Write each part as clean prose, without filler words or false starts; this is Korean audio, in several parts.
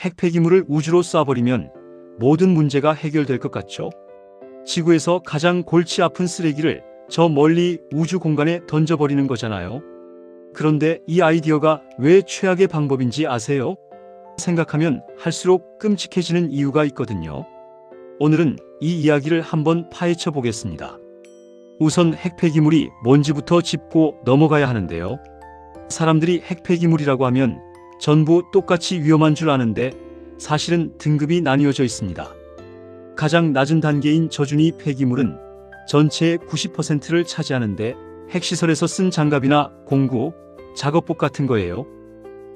핵 폐기물을 우주로 쏴버리면 모든 문제가 해결될 것 같죠? 지구에서 가장 골치 아픈 쓰레기를 저 멀리 우주 공간에 던져버리는 거잖아요. 그런데 이 아이디어가 왜 최악의 방법인지 아세요? 생각하면 할수록 끔찍해지는 이유가 있거든요. 오늘은 이 이야기를 한번 파헤쳐 보겠습니다. 우선 핵 폐기물이 뭔지부터 짚고 넘어가야 하는데요. 사람들이 핵 폐기물이라고 하면 전부 똑같이 위험한 줄 아는데 사실은 등급이 나뉘어져 있습니다. 가장 낮은 단계인 저준위 폐기물은 전체의 90%를 차지하는데 핵시설에서 쓴 장갑이나 공구, 작업복 같은 거예요.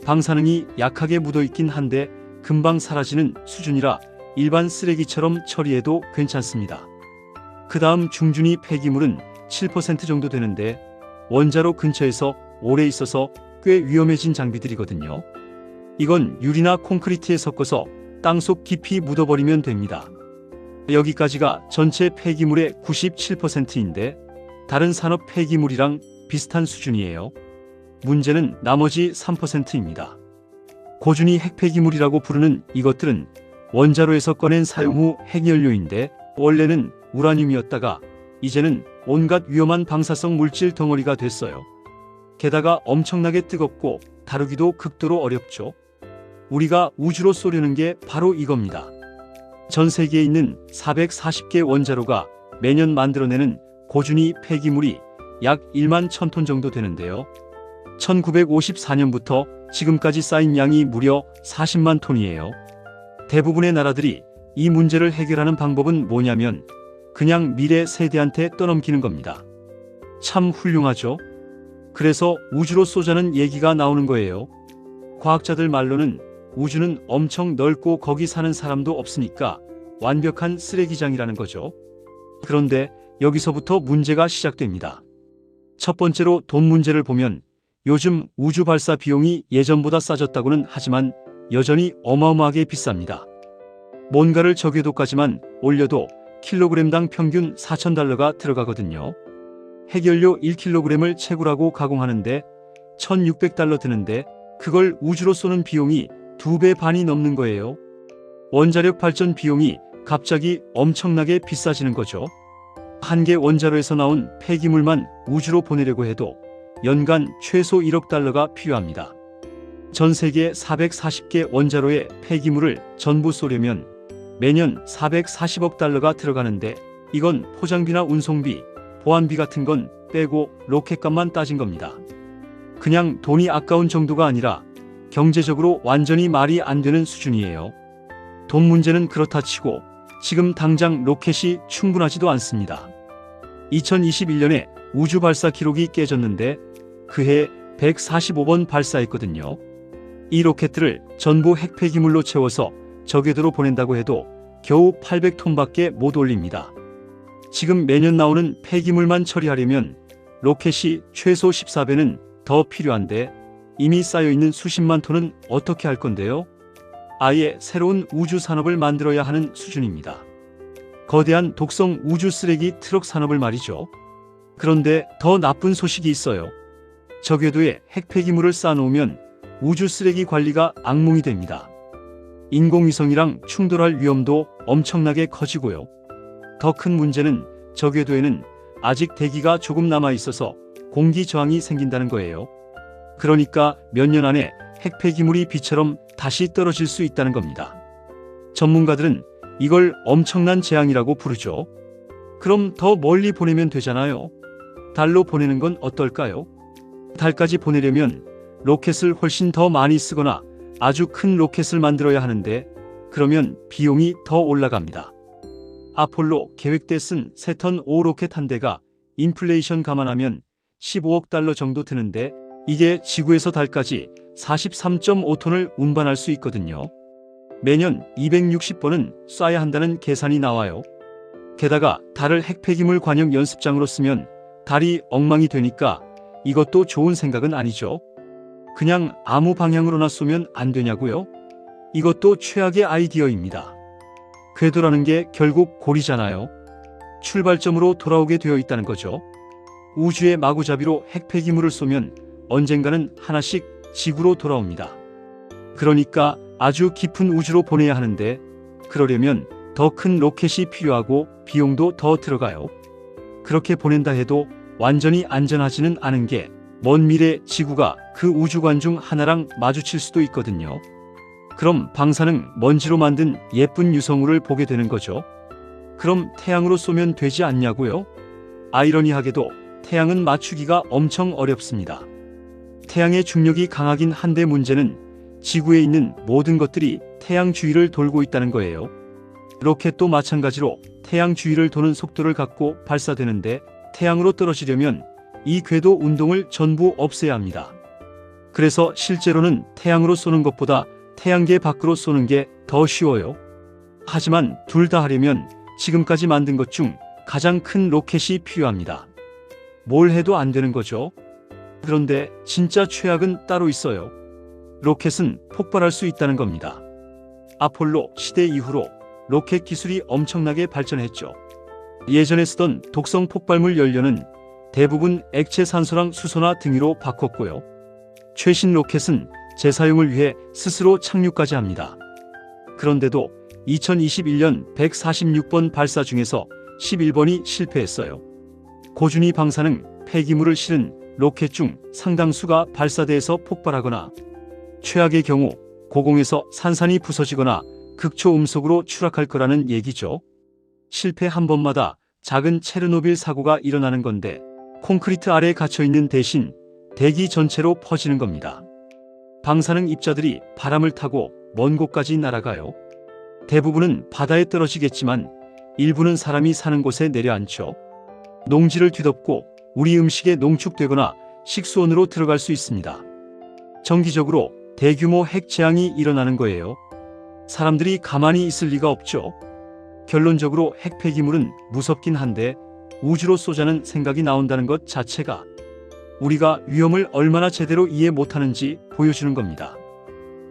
방사능이 약하게 묻어있긴 한데 금방 사라지는 수준이라 일반 쓰레기처럼 처리해도 괜찮습니다. 그 다음 중준위 폐기물은 7% 정도 되는데 원자로 근처에서 오래 있어서 꽤 위험해진 장비들이거든요. 이건 유리나 콘크리트에 섞어서 땅속 깊이 묻어버리면 됩니다. 여기까지가 전체 폐기물의 97%인데 다른 산업 폐기물이랑 비슷한 수준이에요. 문제는 나머지 3%입니다. 고준위 핵폐기물이라고 부르는 이것들은 원자로에서 꺼낸 사용 후 핵연료인데 원래는 우라늄이었다가 이제는 온갖 위험한 방사성 물질 덩어리가 됐어요. 게다가 엄청나게 뜨겁고 다루기도 극도로 어렵죠. 우리가 우주로 쏘려는 게 바로 이겁니다. 전 세계에 있는 440개 원자로가 매년 만들어내는 고준위 폐기물이 약 1만 1000톤 정도 되는데요. 1954년부터 지금까지 쌓인 양이 무려 40만 톤이에요. 대부분의 나라들이 이 문제를 해결하는 방법은 뭐냐면 그냥 미래 세대한테 떠넘기는 겁니다. 참 훌륭하죠? 그래서 우주로 쏘자는 얘기가 나오는 거예요. 과학자들 말로는 우주는 엄청 넓고 거기 사는 사람도 없으니까 완벽한 쓰레기장이라는 거죠. 그런데 여기서부터 문제가 시작됩니다. 첫 번째로 돈 문제를 보면 요즘 우주 발사 비용이 예전보다 싸졌다고는 하지만 여전히 어마어마하게 비쌉니다. 뭔가를 저궤도까지만 올려도 킬로그램당 평균 $4,000가 들어가거든요. 핵연료 1kg을 채굴하고 가공하는데 $1,600 드는데 그걸 우주로 쏘는 비용이 2배 반이 넘는 거예요. 원자력 발전 비용이 갑자기 엄청나게 비싸지는 거죠. 한 개 원자로에서 나온 폐기물만 우주로 보내려고 해도 연간 최소 $1억 필요합니다. 전 세계 440개 원자로의 폐기물을 전부 쏘려면 매년 $440억 들어가는데 이건 포장비나 운송비, 보안비 같은 건 빼고 로켓값만 따진 겁니다. 그냥 돈이 아까운 정도가 아니라 경제적으로 완전히 말이 안 되는 수준이에요. 돈 문제는 그렇다 치고 지금 당장 로켓이 충분하지도 않습니다. 2021년에 우주 발사 기록이 깨졌는데 그해 145번 발사했거든요. 이 로켓들을 전부 핵 폐기물로 채워서 저궤도로 보낸다고 해도 겨우 800톤밖에 못 올립니다. 지금 매년 나오는 폐기물만 처리하려면 로켓이 최소 14배는 더 필요한데 이미 쌓여있는 수십만 톤은 어떻게 할 건데요? 아예 새로운 우주 산업을 만들어야 하는 수준입니다. 거대한 독성 우주 쓰레기 트럭 산업을 말이죠. 그런데 더 나쁜 소식이 있어요. 저궤도에 핵 폐기물을 쌓아놓으면 우주 쓰레기 관리가 악몽이 됩니다. 인공위성이랑 충돌할 위험도 엄청나게 커지고요. 더 큰 문제는 저궤도에는 아직 대기가 조금 남아있어서 공기 저항이 생긴다는 거예요. 그러니까 몇 년 안에 핵 폐기물이 비처럼 다시 떨어질 수 있다는 겁니다. 전문가들은 이걸 엄청난 재앙이라고 부르죠. 그럼 더 멀리 보내면 되잖아요. 달로 보내는 건 어떨까요? 달까지 보내려면 로켓을 훨씬 더 많이 쓰거나 아주 큰 로켓을 만들어야 하는데 그러면 비용이 더 올라갑니다. 아폴로 계획 때 쓴 세턴 5 로켓 한 대가 인플레이션 감안하면 $15억 정도 드는데 이게 지구에서 달까지 43.5톤을 운반할 수 있거든요. 매년 260번은 쏴야 한다는 계산이 나와요. 게다가 달을 핵폐기물 관역 연습장으로 쓰면 달이 엉망이 되니까 이것도 좋은 생각은 아니죠. 그냥 아무 방향으로나 쏘면 안 되냐고요? 이것도 최악의 아이디어입니다. 궤도라는 게 결국 고리잖아요. 출발점으로 돌아오게 되어 있다는 거죠. 우주의 마구잡이로 핵폐기물을 쏘면 언젠가는 하나씩 지구로 돌아옵니다. 그러니까 아주 깊은 우주로 보내야 하는데 그러려면 더 큰 로켓이 필요하고 비용도 더 들어가요. 그렇게 보낸다 해도 완전히 안전하지는 않은 게 먼 미래 지구가 그 우주관 중 하나랑 마주칠 수도 있거든요. 그럼 방사능 먼지로 만든 예쁜 유성우를 보게 되는 거죠. 그럼 태양으로 쏘면 되지 않냐고요? 아이러니하게도 태양은 맞추기가 엄청 어렵습니다. 태양의 중력이 강하긴 한데 문제는 지구에 있는 모든 것들이 태양 주위를 돌고 있다는 거예요. 로켓도 마찬가지로 태양 주위를 도는 속도를 갖고 발사되는데 태양으로 떨어지려면 이 궤도 운동을 전부 없애야 합니다. 그래서 실제로는 태양으로 쏘는 것보다 태양계 밖으로 쏘는 게 더 쉬워요. 하지만 둘 다 하려면 지금까지 만든 것 중 가장 큰 로켓이 필요합니다. 뭘 해도 안 되는 거죠. 그런데 진짜 최악은 따로 있어요. 로켓은 폭발할 수 있다는 겁니다. 아폴로 시대 이후로 로켓 기술이 엄청나게 발전했죠. 예전에 쓰던 독성 폭발물 연료는 대부분 액체 산소랑 수소나 등유로 바꿨고요. 최신 로켓은 재사용을 위해 스스로 착륙까지 합니다. 그런데도 2021년 146번 발사 중에서 11번이 실패했어요. 고준위 방사능 폐기물을 실은 로켓 중 상당수가 발사대에서 폭발하거나 최악의 경우 고공에서 산산이 부서지거나 극초음속으로 추락할 거라는 얘기죠. 실패 한 번마다 작은 체르노빌 사고가 일어나는 건데 콘크리트 아래에 갇혀있는 대신 대기 전체로 퍼지는 겁니다. 방사능 입자들이 바람을 타고 먼 곳까지 날아가요. 대부분은 바다에 떨어지겠지만 일부는 사람이 사는 곳에 내려앉죠. 농지를 뒤덮고 우리 음식에 농축되거나 식수원으로 들어갈 수 있습니다. 정기적으로 대규모 핵 재앙이 일어나는 거예요. 사람들이 가만히 있을 리가 없죠. 결론적으로 핵 폐기물은 무섭긴 한데 우주로 쏘자는 생각이 나온다는 것 자체가 우리가 위험을 얼마나 제대로 이해 못하는지 보여주는 겁니다.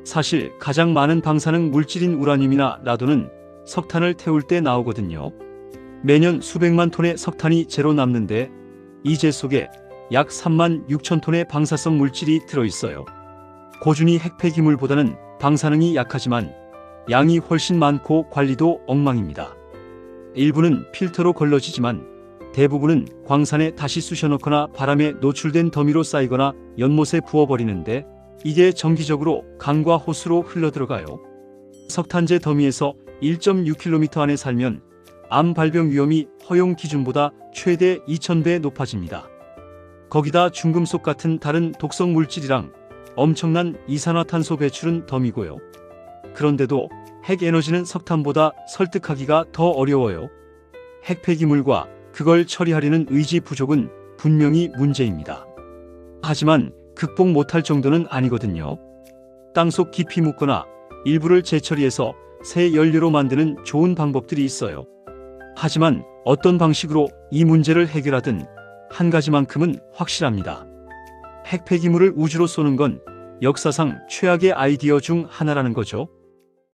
사실 가장 많은 방사능 물질인 우라늄이나 라돈은 석탄을 태울 때 나오거든요. 매년 수백만 톤의 석탄이 재로 남는데 이 재 속에 약 3만 6천 톤의 방사성 물질이 들어있어요. 고준위 핵 폐기물보다는 방사능이 약하지만 양이 훨씬 많고 관리도 엉망입니다. 일부는 필터로 걸러지지만 대부분은 광산에 다시 쑤셔넣거나 바람에 노출된 더미로 쌓이거나 연못에 부어버리는데 이게 정기적으로 강과 호수로 흘러들어가요. 석탄재 더미에서 1.6km 안에 살면 암 발병 위험이 허용 기준보다 최대 2000배 높아집니다. 거기다 중금속 같은 다른 독성 물질이랑 엄청난 이산화탄소 배출은 덤이고요. 그런데도 핵 에너지는 석탄보다 설득하기가 더 어려워요. 핵 폐기물과 그걸 처리하려는 의지 부족은 분명히 문제입니다. 하지만 극복 못할 정도는 아니거든요. 땅속 깊이 묻거나 일부를 재처리해서 새 연료로 만드는 좋은 방법들이 있어요. 하지만 어떤 방식으로 이 문제를 해결하든 한 가지만큼은 확실합니다. 핵 폐기물을 우주로 쏘는 건 역사상 최악의 아이디어 중 하나라는 거죠.